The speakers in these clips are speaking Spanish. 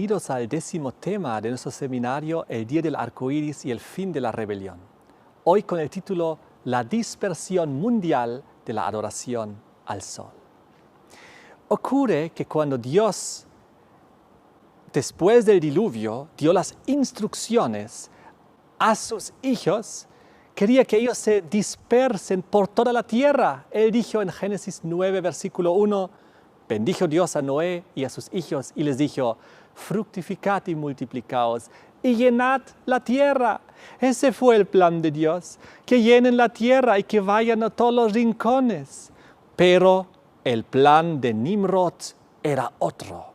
Bienvenidos al 10º tema de nuestro seminario El Día del Arco Iris y el Fin de la Rebelión. Hoy con el título La dispersión mundial de la adoración al Sol. Ocurre que cuando Dios, después del diluvio, dio las instrucciones a sus hijos, quería que ellos se dispersen por toda la tierra. Él dijo en Génesis 9, versículo 1, bendijo Dios a Noé y a sus hijos y les dijo, fructificad y multiplicaos y llenad la tierra. Ese fue el plan de Dios, que llenen la tierra y que vayan a todos los rincones. Pero el plan de Nimrod era otro.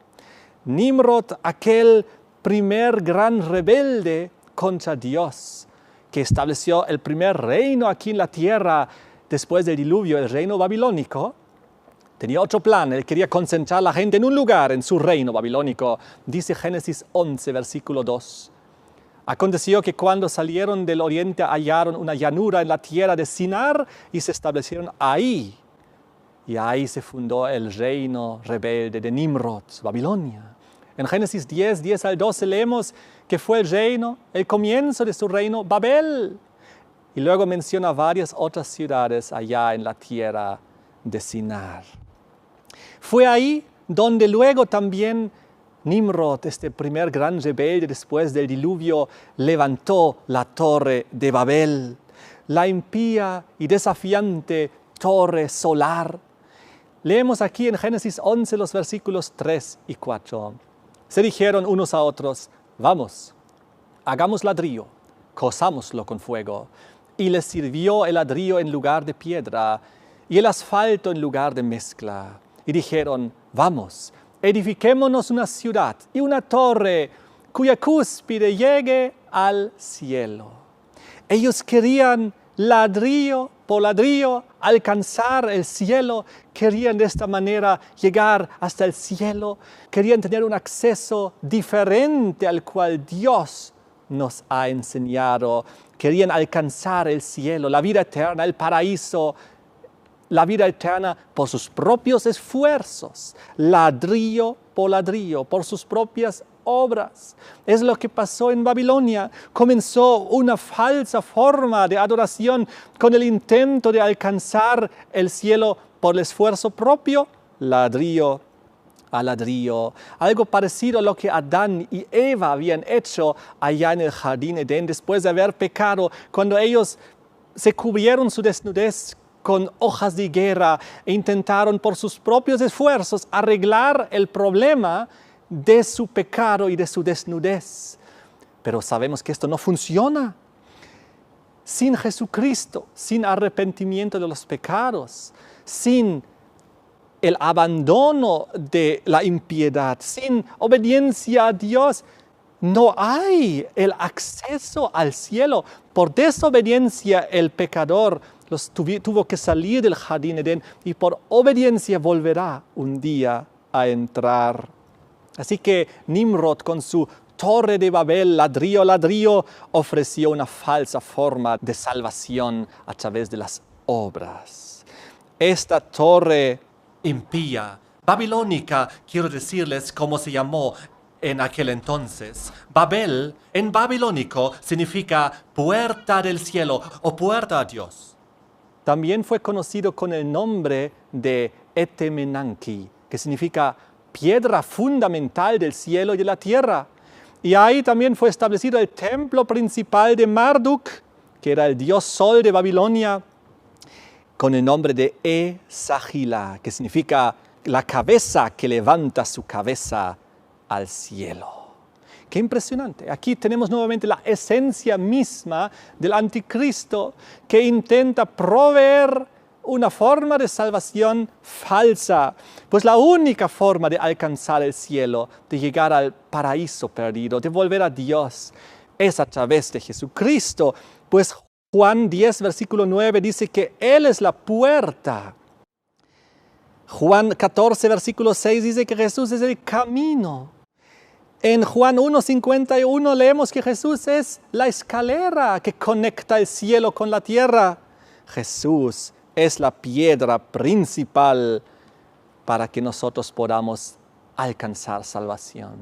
Nimrod, aquel primer gran rebelde contra Dios, que estableció el primer reino aquí en la tierra después del diluvio, el reino babilónico, tenía otro plan. Él quería concentrar a la gente en un lugar, en su reino babilónico. Dice Génesis 11, versículo 2. Aconteció que cuando salieron del oriente hallaron una llanura en la tierra de Sinar y se establecieron ahí. Y ahí se fundó el reino rebelde de Nimrod, Babilonia. En Génesis 10 al 12 leemos que fue el comienzo de su reino, Babel. Y luego menciona varias otras ciudades allá en la tierra de Sinar. Fue ahí donde luego también Nimrod, este primer gran rebelde después del diluvio, levantó la torre de Babel, la impía y desafiante torre solar. Leemos aquí en Génesis 11 los versículos 3 y 4. Se dijeron unos a otros, vamos, hagamos ladrillo, cozámoslo con fuego. Y les sirvió el ladrillo en lugar de piedra y el asfalto en lugar de mezcla. Y dijeron, vamos, edifiquémonos una ciudad y una torre cuya cúspide llegue al cielo. Ellos querían ladrillo por ladrillo alcanzar el cielo, querían de esta manera llegar hasta el cielo, querían tener un acceso diferente al cual Dios nos ha enseñado. Querían alcanzar el cielo, la vida eterna, el paraíso, la vida eterna por sus propios esfuerzos, ladrillo, por sus propias obras. Es lo que pasó en Babilonia. Comenzó una falsa forma de adoración con el intento de alcanzar el cielo por el esfuerzo propio, ladrillo a ladrillo. Algo parecido a lo que Adán y Eva habían hecho allá en el jardín Edén después de haber pecado, cuando ellos se cubrieron su desnudez con hojas de higuera e intentaron por sus propios esfuerzos arreglar el problema de su pecado y de su desnudez. Pero sabemos que esto no funciona. Sin Jesucristo, sin arrepentimiento de los pecados, sin el abandono de la impiedad, sin obediencia a Dios, no hay el acceso al cielo. Por desobediencia el pecador tuvo que salir del jardín Edén y por obediencia volverá un día a entrar. Así que Nimrod con su torre de Babel, ladrillo a ladrillo, ofreció una falsa forma de salvación a través de las obras. Esta torre impía, babilónica, quiero decirles cómo se llamó en aquel entonces. Babel, en babilónico, significa puerta del cielo o puerta a Dios. También fue conocido con el nombre de Etemenanki, que significa piedra fundamental del cielo y de la tierra. Y ahí también fue establecido el templo principal de Marduk, que era el dios sol de Babilonia, con el nombre de E-Sagila, que significa la cabeza que levanta su cabeza al cielo. ¡Qué impresionante! Aquí tenemos nuevamente la esencia misma del anticristo que intenta proveer una forma de salvación falsa. Pues la única forma de alcanzar el cielo, de llegar al paraíso perdido, de volver a Dios, es a través de Jesucristo. Pues Juan 10, versículo 9 dice que Él es la puerta. Juan 14, versículo 6 dice que Jesús es el camino. En Juan 1:51 leemos que Jesús es la escalera que conecta el cielo con la tierra. Jesús es la piedra principal para que nosotros podamos alcanzar salvación.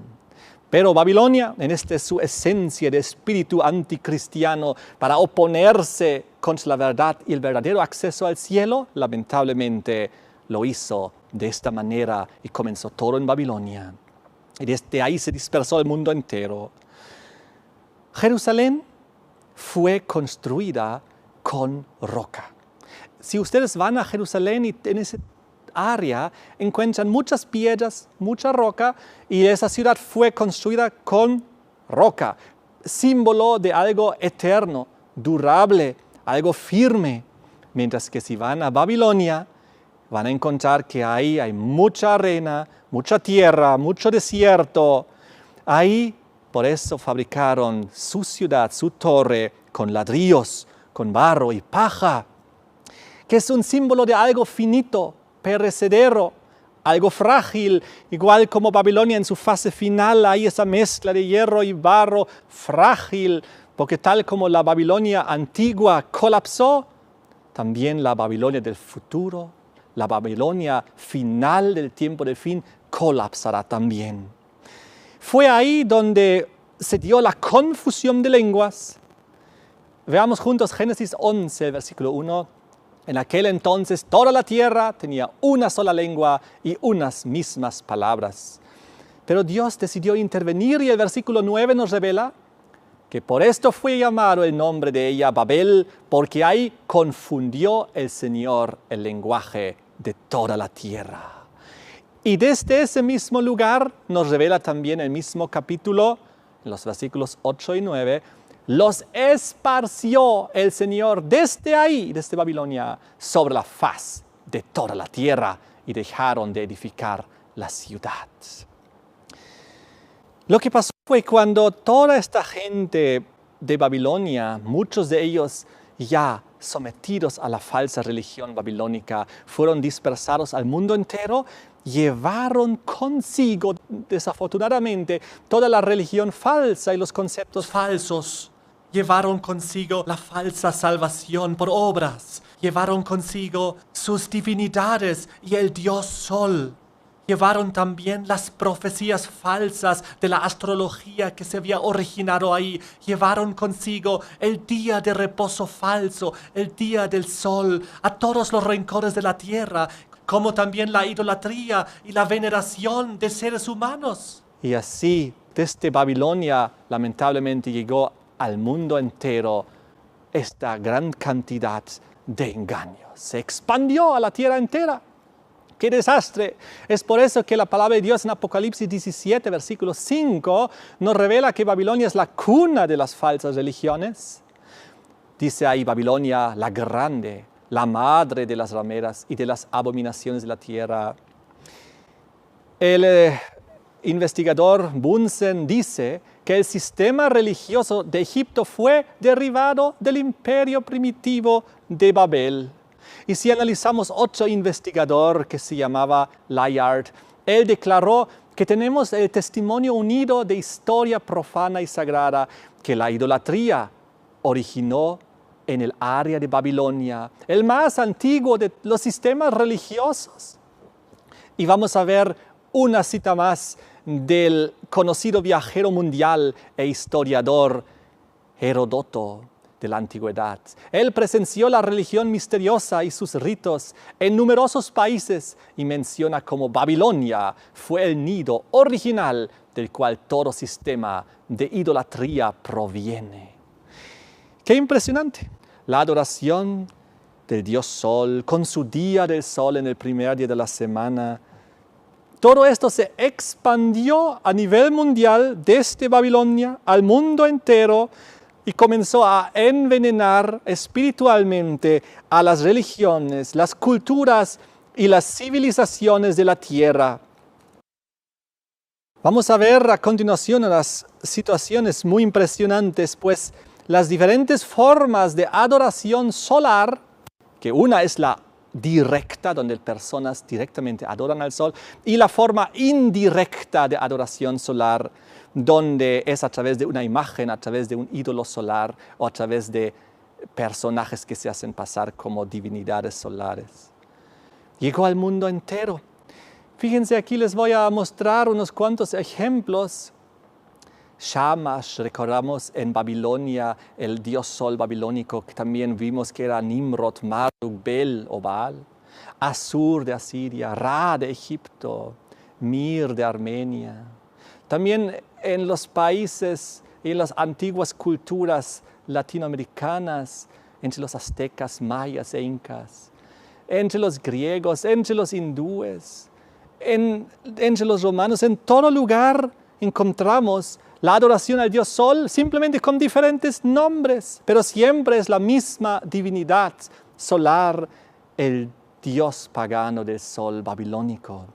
Pero Babilonia, en su esencia de espíritu anticristiano para oponerse contra la verdad y el verdadero acceso al cielo, lamentablemente lo hizo de esta manera y comenzó todo en Babilonia. Y desde ahí se dispersó el mundo entero. Jerusalén fue construida con roca. Si ustedes van a Jerusalén y en ese área encuentran muchas piedras, mucha roca, y esa ciudad fue construida con roca, símbolo de algo eterno, durable, algo firme. Mientras que si van a Babilonia, van a encontrar que ahí hay mucha arena, mucha tierra, mucho desierto. Ahí, por eso fabricaron su ciudad, su torre, con ladrillos, con barro y paja, que es un símbolo de algo finito, perecedero, algo frágil, igual como Babilonia en su fase final, hay esa mezcla de hierro y barro frágil, porque tal como la Babilonia antigua colapsó, también la Babilonia del futuro, la Babilonia final del tiempo del fin, colapsará también. Fue ahí donde se dio la confusión de lenguas. Veamos juntos Génesis 11, versículo 1. En aquel entonces toda la tierra tenía una sola lengua y unas mismas palabras. Pero Dios decidió intervenir y el versículo 9 nos revela que por esto fue llamado el nombre de ella Babel, porque ahí confundió el Señor el lenguaje de toda la tierra. Y desde ese mismo lugar nos revela también el mismo capítulo, en los versículos 8 y 9, los esparció el Señor desde ahí, desde Babilonia, sobre la faz de toda la tierra y dejaron de edificar la ciudad. Lo que pasó fue cuando toda esta gente de Babilonia, muchos de ellos ya sometidos a la falsa religión babilónica, fueron dispersados al mundo entero, llevaron consigo, desafortunadamente, toda la religión falsa y los conceptos falsos. Llevaron consigo la falsa salvación por obras. Llevaron consigo sus divinidades y el dios Sol. Llevaron también las profecías falsas de la astrología que se había originado ahí. Llevaron consigo el día de reposo falso, el día del sol, a todos los rincones de la tierra, como también la idolatría y la veneración de seres humanos. Y así, desde Babilonia, lamentablemente llegó al mundo entero esta gran cantidad de engaños. Se expandió a la tierra entera. ¡Qué desastre! Es por eso que la palabra de Dios en Apocalipsis 17, versículo 5, nos revela que Babilonia es la cuna de las falsas religiones. Dice ahí Babilonia, la grande, la madre de las rameras y de las abominaciones de la tierra. El investigador Bunsen dice que el sistema religioso de Egipto fue derivado del imperio primitivo de Babel. Y si analizamos otro investigador que se llamaba Layard, él declaró que tenemos el testimonio unido de historia profana y sagrada que la idolatría originó en el área de Babilonia, el más antiguo de los sistemas religiosos. Y vamos a ver una cita más del conocido viajero mundial e historiador Heródoto de la antigüedad. Él presenció la religión misteriosa y sus ritos en numerosos países y menciona cómo Babilonia fue el nido original del cual todo sistema de idolatría proviene. ¡Qué impresionante! La adoración del dios Sol, con su día del sol en el primer día de la semana. Todo esto se expandió a nivel mundial desde Babilonia al mundo entero y comenzó a envenenar espiritualmente a las religiones, las culturas y las civilizaciones de la tierra. Vamos a ver a continuación unas situaciones muy impresionantes, pues las diferentes formas de adoración solar, que una es la directa, donde personas directamente adoran al sol, y la forma indirecta de adoración solar, donde es a través de una imagen, a través de un ídolo solar o a través de personajes que se hacen pasar como divinidades solares. Llegó al mundo entero. Fíjense, aquí les voy a mostrar unos cuantos ejemplos Shamash, recordamos en Babilonia, el dios sol babilónico, que también vimos que era Nimrod, Marduk, Bel o Baal. Asur de Asiria, Ra de Egipto, Mir de Armenia. También en los países y en las antiguas culturas latinoamericanas, entre los aztecas, mayas e incas, entre los griegos, entre los hindúes, entre los romanos, en todo lugar encontramos la adoración al dios Sol, simplemente con diferentes nombres, pero siempre es la misma divinidad solar, el dios pagano del sol babilónico,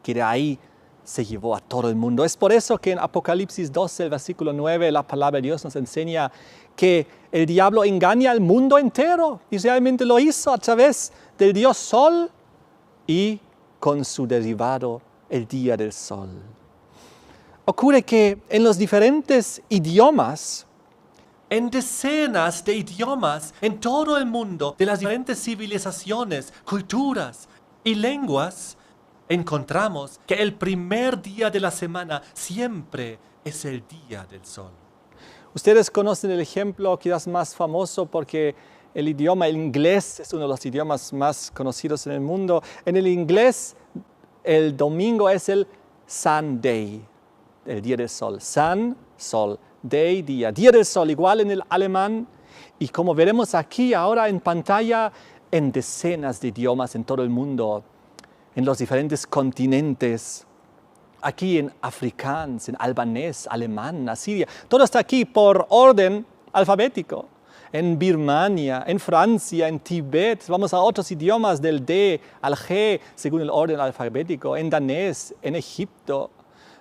que de ahí se llevó a todo el mundo. Es por eso que en Apocalipsis 12, el versículo 9, la palabra de Dios nos enseña que el diablo engaña al mundo entero, y realmente lo hizo a través del dios Sol y con su derivado, el día del sol. Ocurre que en los diferentes idiomas, en decenas de idiomas en todo el mundo, de las diferentes civilizaciones, culturas y lenguas, encontramos que el primer día de la semana siempre es el día del sol. Ustedes conocen el ejemplo quizás más famoso porque el idioma, el inglés, es uno de los idiomas más conocidos en el mundo. En el inglés, el domingo es el Sunday, el día del sol. Sun, sol, day, día. Día del sol, igual en el alemán. Y como veremos aquí ahora en pantalla, en decenas de idiomas en todo el mundo, en los diferentes continentes, aquí en afrikaans, en albanés, alemán, asiria. Todo está aquí por orden alfabético. En Birmania, en Francia, en Tibet, vamos a otros idiomas del D al G según el orden alfabético, en danés, en Egipto,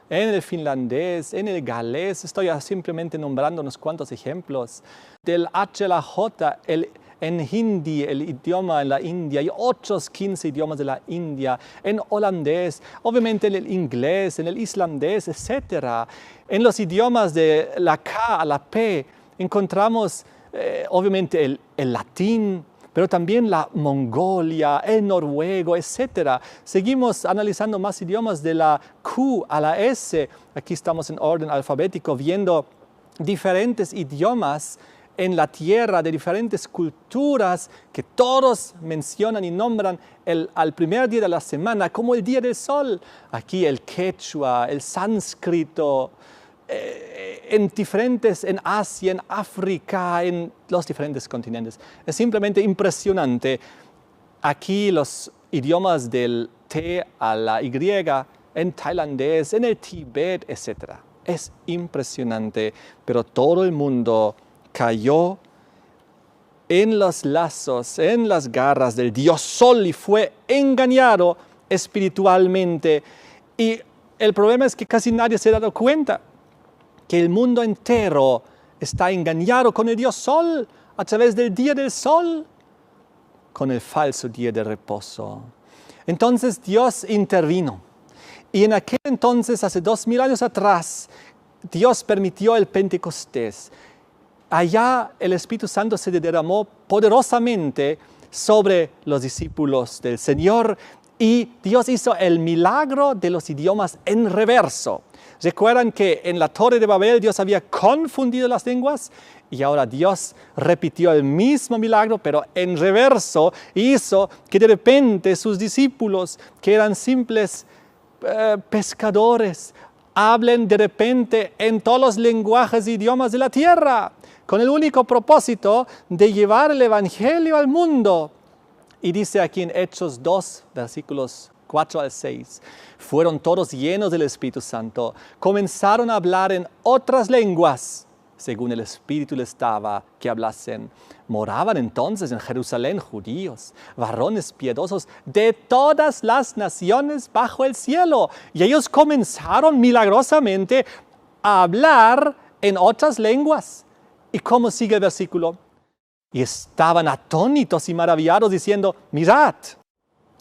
en el finlandés, en el galés. Estoy simplemente nombrando unos cuantos ejemplos. Del H a la J, en hindi, el idioma en la India, y otros 15 idiomas de la India, en holandés, obviamente en el inglés, en el islandés, etc. En los idiomas de la K a la P encontramos obviamente el latín, pero también la Mongolia, el noruego, etc. Seguimos analizando más idiomas de la Q a la S. Aquí estamos en orden alfabético viendo diferentes idiomas en la tierra de diferentes culturas que todos mencionan y nombran al primer día de la semana como el día del sol. Aquí el quechua, el sánscrito, en Asia, en África, en los diferentes continentes. Es simplemente impresionante. Aquí los idiomas del T a la Y, en tailandés, en el Tíbet, etc. Es impresionante, pero todo el mundo cayó en los lazos, en las garras del dios Sol y fue engañado espiritualmente. Y el problema es que casi nadie se ha dado cuenta que el mundo entero está engañado con el dios Sol a través del día del sol, con el falso día de reposo. Entonces Dios intervino. Y en aquel entonces, hace 2000 años atrás, Dios permitió el Pentecostés. Allá el Espíritu Santo se derramó poderosamente sobre los discípulos del Señor y Dios hizo el milagro de los idiomas en reverso. ¿Recuerdan que en la Torre de Babel Dios había confundido las lenguas? Y ahora Dios repitió el mismo milagro, pero en reverso, hizo que de repente sus discípulos, que eran simples pescadores, hablen de repente en todos los lenguajes e idiomas de la tierra, con el único propósito de llevar el Evangelio al mundo. Y dice aquí en Hechos 2, versículos 4 al 6, fueron todos llenos del Espíritu Santo, comenzaron a hablar en otras lenguas, según el Espíritu les daba que hablasen. Moraban entonces en Jerusalén judíos, varones piadosos de todas las naciones bajo el cielo. Y ellos comenzaron milagrosamente a hablar en otras lenguas. ¿Y cómo sigue el versículo? Y estaban atónitos y maravillados diciendo, mirad,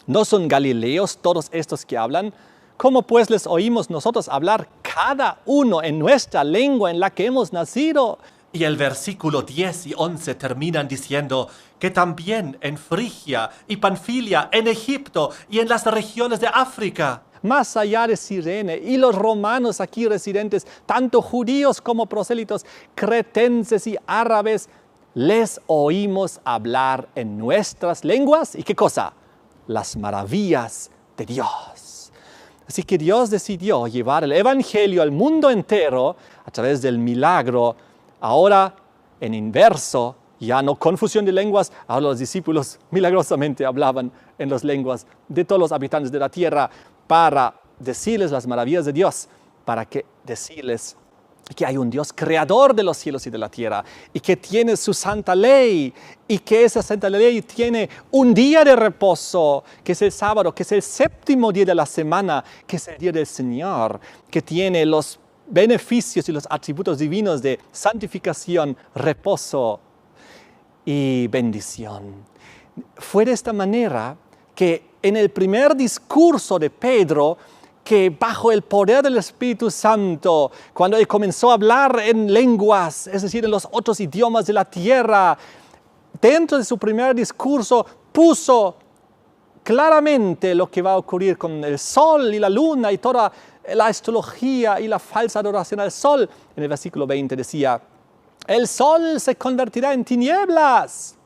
¿no son galileos todos estos que hablan? ¿Cómo pues les oímos nosotros hablar cada uno en nuestra lengua en la que hemos nacido? Y el versículo 10 y 11 terminan diciendo que también en Frigia y Panfilia, en Egipto y en las regiones de África, más allá de Cirene, y los romanos aquí residentes, tanto judíos como prosélitos, cretenses y árabes, les oímos hablar en nuestras lenguas. ¿Y qué cosa? Las maravillas de Dios. Así que Dios decidió llevar el evangelio al mundo entero a través del milagro. Ahora, en inverso, ya no confusión de lenguas, ahora los discípulos milagrosamente hablaban en las lenguas de todos los habitantes de la tierra para decirles las maravillas de Dios, para que decirles que hay un Dios creador de los cielos y de la tierra y que tiene su santa ley y que esa santa ley tiene un día de reposo, que es el sábado, que es el séptimo día de la semana, que es el día del Señor, que tiene los beneficios y los atributos divinos de santificación, reposo y bendición. Fue de esta manera que en el primer discurso de Pedro, que bajo el poder del Espíritu Santo, cuando él comenzó a hablar en lenguas, es decir, en los otros idiomas de la tierra, dentro de su primer discurso puso claramente lo que va a ocurrir con el sol y la luna y toda la astrología y la falsa adoración al sol. En el versículo 20 decía, el sol se convertirá en tinieblas,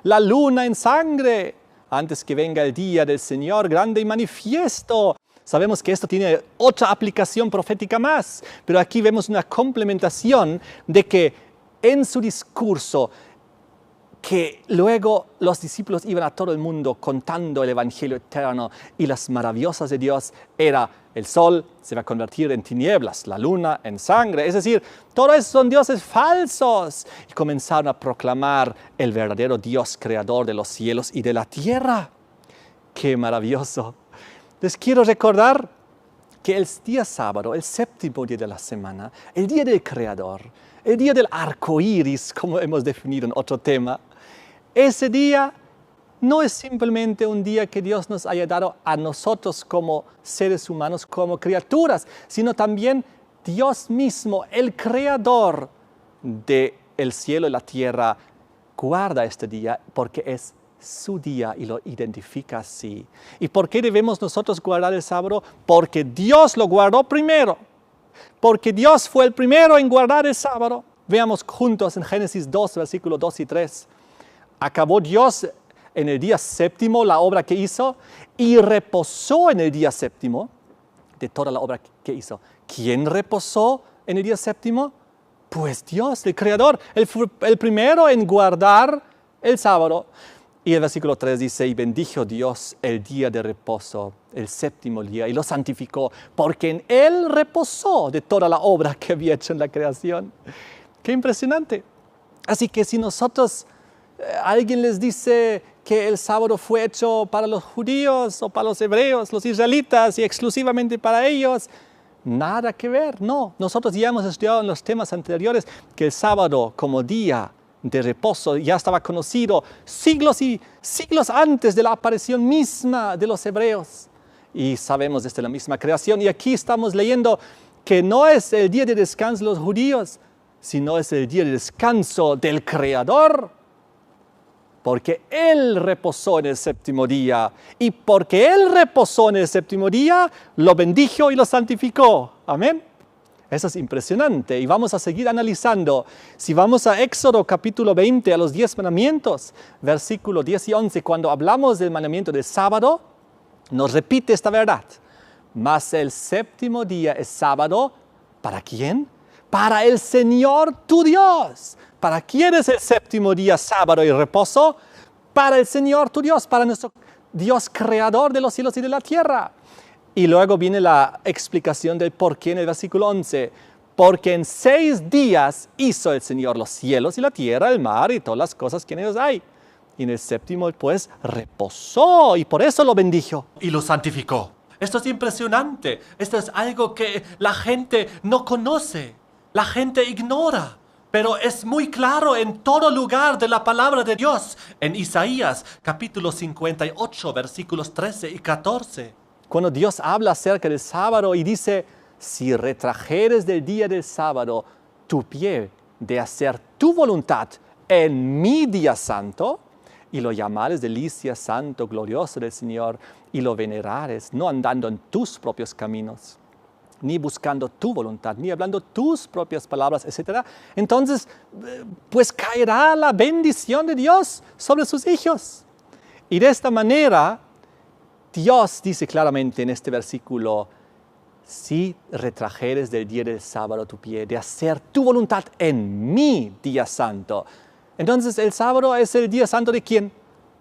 la luna en sangre, antes que venga el día del Señor grande y manifiesto. Sabemos que esto tiene otra aplicación profética más, pero aquí vemos una complementación de que en su discurso, que luego los discípulos iban a todo el mundo contando el Evangelio eterno y las maravillosas de Dios, era el sol se va a convertir en tinieblas, la luna en sangre. Es decir, todos esos son dioses falsos. Y comenzaron a proclamar el verdadero Dios creador de los cielos y de la tierra. ¡Qué maravilloso! Les quiero recordar que el día sábado, el séptimo día de la semana, el día del Creador, el día del arco iris, como hemos definido en otro tema, ese día no es simplemente un día que Dios nos haya dado a nosotros como seres humanos, como criaturas, sino también Dios mismo, el Creador del cielo y la tierra, guarda este día porque es su día y lo identifica así. ¿Y por qué debemos nosotros guardar el sábado? Porque Dios lo guardó primero. Porque Dios fue el primero en guardar el sábado. Veamos juntos en Génesis 2, versículos 2 y 3. Acabó Dios en el día séptimo la obra que hizo y reposó en el día séptimo de toda la obra que hizo. ¿Quién reposó en el día séptimo? Pues Dios, el Creador, el primero en guardar el sábado. Y el versículo 3 dice, y bendijo Dios el día de reposo, el séptimo día, y lo santificó, porque en él reposó de toda la obra que había hecho en la creación. ¡Qué impresionante! Así que si nosotros, alguien les dice que el sábado fue hecho para los judíos o para los hebreos, los israelitas, y exclusivamente para ellos, nada que ver, no. Nosotros ya hemos estudiado en los temas anteriores que el sábado como día de reposo ya estaba conocido siglos y siglos antes de la aparición misma de los hebreos. Y sabemos desde la misma creación. Y aquí estamos leyendo que no es el día de descanso de los judíos, sino es el día de descanso del Creador. Porque Él reposó en el séptimo día. Y porque Él reposó en el séptimo día, lo bendijo y lo santificó. Amén. Eso es impresionante y vamos a seguir analizando. Si vamos a Éxodo capítulo 20, a los 10 mandamientos, versículos 10 y 11, cuando hablamos del mandamiento del sábado, nos repite esta verdad. Mas el séptimo día es sábado, ¿para quién? Para el Señor tu Dios. ¿Para quién es el séptimo día sábado y reposo? Para el Señor tu Dios, para nuestro Dios creador de los cielos y de la tierra. Y luego viene la explicación del por qué en el versículo 11. Porque en 6 días hizo el Señor los cielos y la tierra, el mar y todas las cosas que en ellos hay. Y en el séptimo, pues, reposó y por eso lo bendijo. Y lo santificó. Esto es impresionante. Esto es algo que la gente no conoce. La gente ignora. Pero es muy claro en todo lugar de la palabra de Dios. En Isaías, capítulo 58, versículos 13 y 14. Cuando Dios habla acerca del sábado y dice, si retrajeres del día del sábado tu pie de hacer tu voluntad en mi día santo, y lo llamares delicia, santo, glorioso del Señor, y lo venerares, no andando en tus propios caminos, ni buscando tu voluntad, ni hablando tus propias palabras, etc., entonces, pues caerá la bendición de Dios sobre sus hijos. Y de esta manera, Dios dice claramente en este versículo, si retrajeres del día del sábado tu pie, de hacer tu voluntad en mi día santo. Entonces, el sábado es el día santo ¿de quién?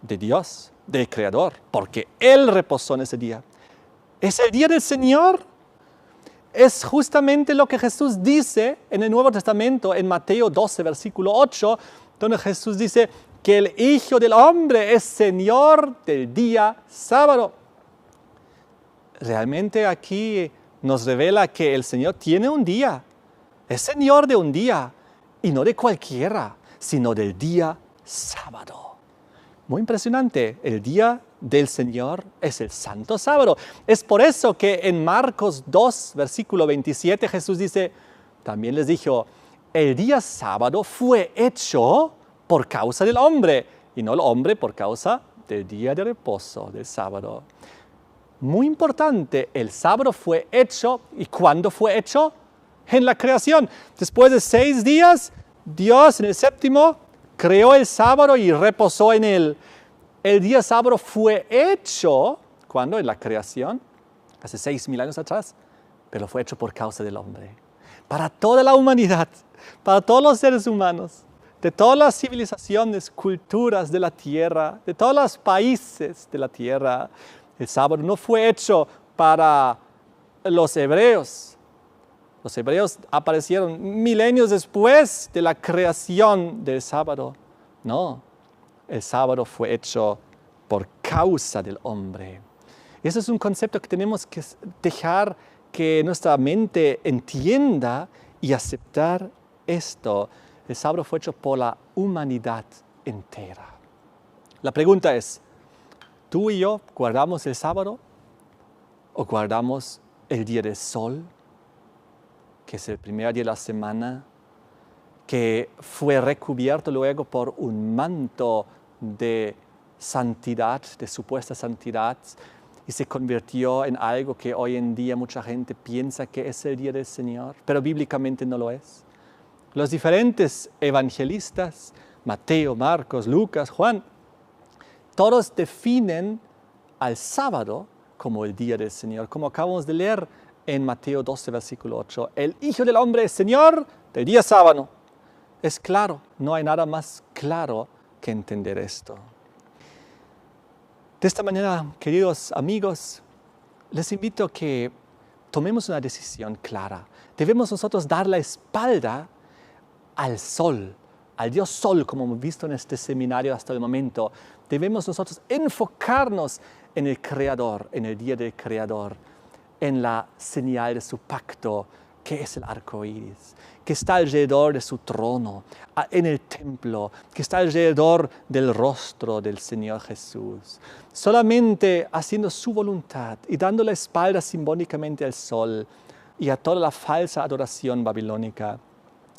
De Dios, del Creador, porque Él reposó en ese día. Es el día del Señor. Es justamente lo que Jesús dice en el Nuevo Testamento, en Mateo 12, versículo 8, donde Jesús dice que el Hijo del Hombre es Señor del día sábado. Realmente aquí nos revela que el Señor tiene un día, es Señor de un día, y no de cualquiera, sino del día sábado. Muy impresionante, el día del Señor es el santo sábado. Es por eso que en Marcos 2, versículo 27, Jesús dice, también les dijo, el día sábado fue hecho por causa del hombre, y no el hombre por causa del día de reposo, del sábado. Muy importante, el sábado fue hecho, ¿y cuándo fue hecho? En la creación. Después de 6 días, Dios en el séptimo creó el sábado y reposó en él. El día sábado fue hecho, ¿cuándo? En la creación, hace 6.000 años atrás, pero fue hecho por causa del hombre. Para toda la humanidad, para todos los seres humanos, de todas las civilizaciones, culturas de la tierra, de todos los países de la tierra, el sábado no fue hecho para los hebreos. Los hebreos aparecieron milenios después de la creación del sábado. No, el sábado fue hecho por causa del hombre. Ese es un concepto que tenemos que dejar que nuestra mente entienda y aceptar esto. El sábado fue hecho por la humanidad entera. La pregunta es, ¿tú y yo guardamos el sábado o guardamos el día del sol, que es el primer día de la semana, que fue recubierto luego por un manto de santidad, de supuesta santidad, y se convirtió en algo que hoy en día mucha gente piensa que es el día del Señor, pero bíblicamente no lo es? Los diferentes evangelistas, Mateo, Marcos, Lucas, Juan, todos definen al sábado como el día del Señor, como acabamos de leer en Mateo 12, versículo 8. El Hijo del Hombre es Señor del día sábado. Es claro, no hay nada más claro que entender esto. De esta manera, queridos amigos, les invito a que tomemos una decisión clara. Debemos nosotros dar la espalda al sol, al Dios Sol, como hemos visto en este seminario hasta el momento. Debemos nosotros enfocarnos en el Creador, en el día del Creador, en la señal de su pacto, que es el arco iris, que está alrededor de su trono, en el templo, que está alrededor del rostro del Señor Jesús. Solamente haciendo su voluntad y dando la espalda simbólicamente al sol y a toda la falsa adoración babilónica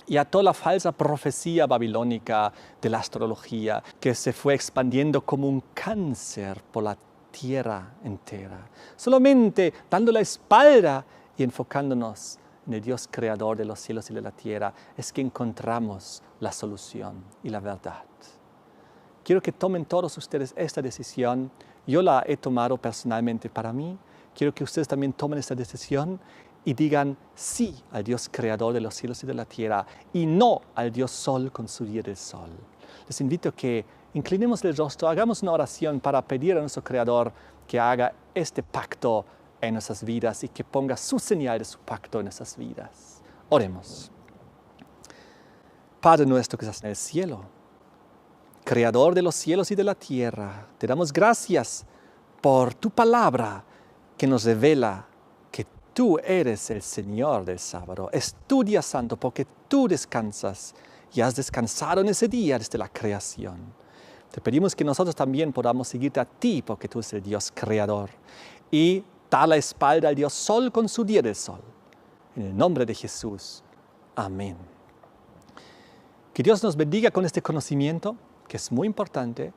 y a toda la falsa profecía babilónica de la astrología que se fue expandiendo como un cáncer por la tierra entera. Solamente dando la espalda y enfocándonos en el Dios creador de los cielos y de la tierra es que encontramos la solución y la verdad. Quiero que tomen todos ustedes esta decisión. Yo la he tomado personalmente para mí. Quiero que ustedes también tomen esta decisión y digan sí al Dios creador de los cielos y de la tierra y no al Dios Sol con su día del sol. Les invito a que inclinemos el rostro, hagamos una oración para pedir a nuestro Creador que haga este pacto en nuestras vidas y que ponga su señal de su pacto en nuestras vidas. Oremos. Padre nuestro que estás en el cielo, Creador de los cielos y de la tierra, te damos gracias por tu palabra que nos revela que tú eres el Señor del sábado. Es tu día santo porque tú descansas y has descansado en ese día desde la creación. Te pedimos que nosotros también podamos seguirte a ti porque tú eres el Dios creador y dar la espalda al Dios Sol con su día del sol. En el nombre de Jesús. Amén. Que Dios nos bendiga con este conocimiento, que es muy importante.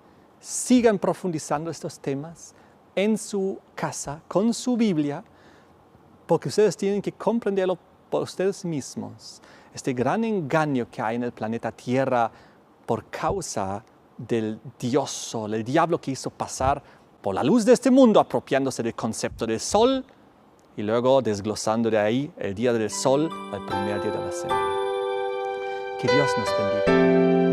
sigan profundizando estos temas en su casa, con su Biblia, porque ustedes tienen que comprenderlo por ustedes mismos. Este gran engaño que hay en el planeta Tierra por causa del Dios Sol, el diablo que hizo pasar por la luz de este mundo, apropiándose del concepto del sol y luego desglosando de ahí el día del sol al primer día de la semana. Que Dios nos bendiga.